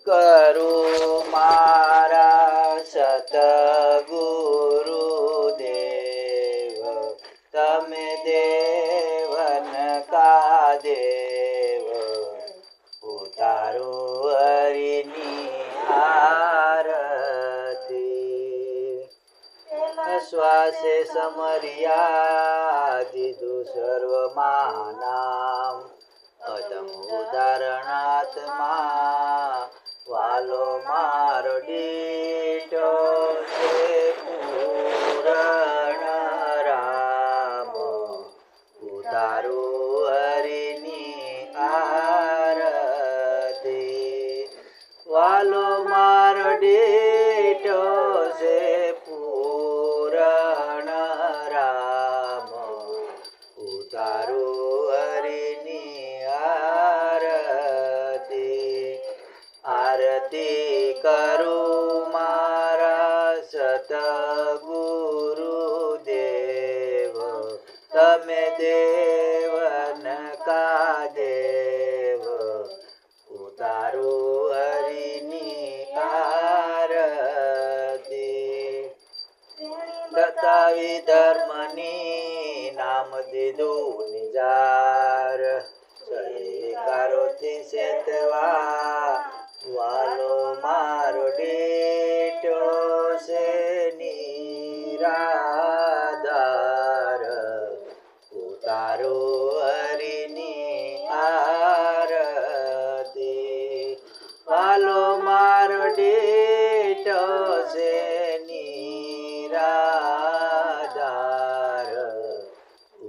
કરું મારા સતગુરુ દેવ, તમે દેવન કા દેવ, ઉતારો હરિની આરતી. શ્વાસે સમર્યા દીધું સર્વમાં નામ, અદમ ઉદાહરણાત્મા વાલો મારો દીઠો છે પૂરણ રામ, ઉતારું હરિની આરતી. વાલો મારો દીઠો છે પૂરણ રામ, ઉતારું હરિની આરતી. આરતી કરું મારા સતગુરુ દેવ, તમે દેવન કા દેવ, ઉતારું હરિની આરતી. બતાવી ધર્મની નામ દીધું નિજાર, સહેકારોથી સેતવા વાલો મારો દીઠો છે નિરાધાર, ઉતારું હરિની આરતી. વાલો મારો દીઠો છે નિરાધાર,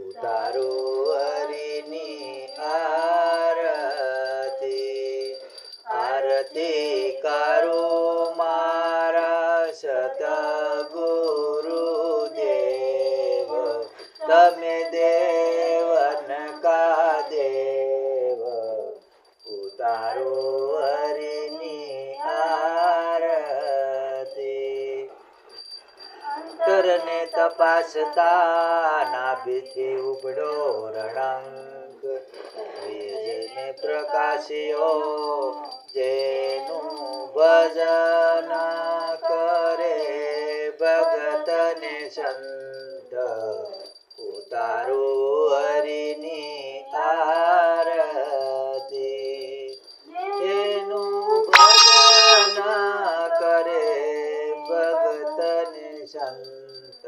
ઉતારું હરિની આરતી. આરતી કરું મારા સતગુરુ દેવ, તમે દેવન કા દેવ, ઉતારું હરિની આરતી. અંતરને તપાસતા નાભીથી ઉબડો રણંગ, વેજને પ્રકાશ્યો જેનું ભજન કરે ભગતને સંત, ઉતારું હરિની આરતી. જેનું ભજન કરે ભગતને સંત,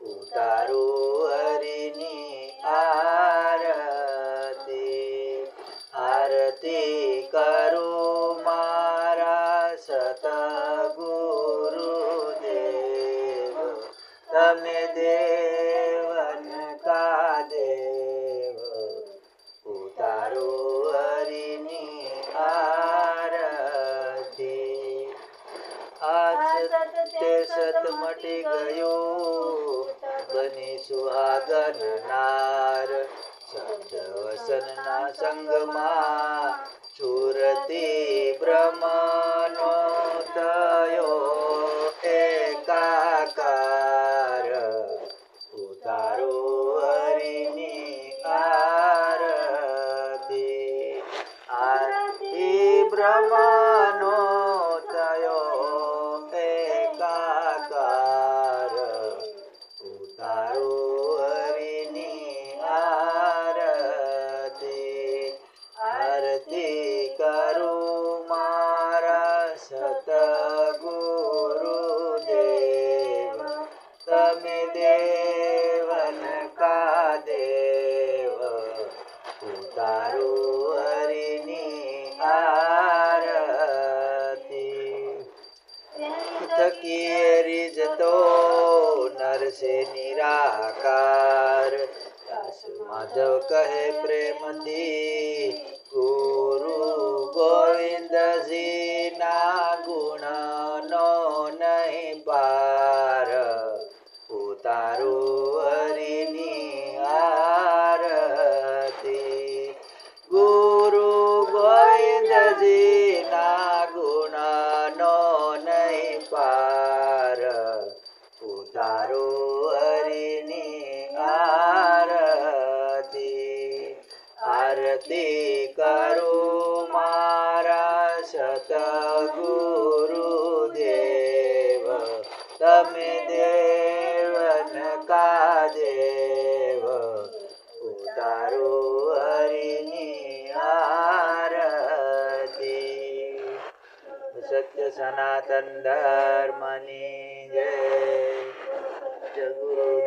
ઉતારું હરિની આરતી. આરતી કરું મારા સતગુરુ દેવ, તમે દેવન કા દેવ, ઉતારું હરિની આરતી. આ તે સત મટી ગયું બની સુહાગન નાર, સજ્જવસનના સંગમાં સુરતી બ્રહ્મનો થયો એકાકાર, ઉતારું હરિની આરતી. આરતી બ્રહ્મનો થયો એકાકાર, ઉતારું હરિની આરતી. આરતી કરું મારા સતગુરુ દેવ, તમે દેવન કા દેવ, ઉતારું હરિની આરતી. થકી રીઝતો નરસે નિરાકાર, દાસ માધવ કહે પ્રેમથી ગુરુ ગોવિંદજી ના ગુણનો નહીં પાર, ઉતારું હરિની આરતી. ગુરુ ગોવિંદજી ના ગુણનો નહીં પાર, ઉતારું હરિની આરતી. આરતી કરું મારા સતગુરુદેવ તમે દેવન કા દેવ ઉતારો હરિની આરતી સત્ય સનાતન ધર્મની જય. જય ગુરુદેવ.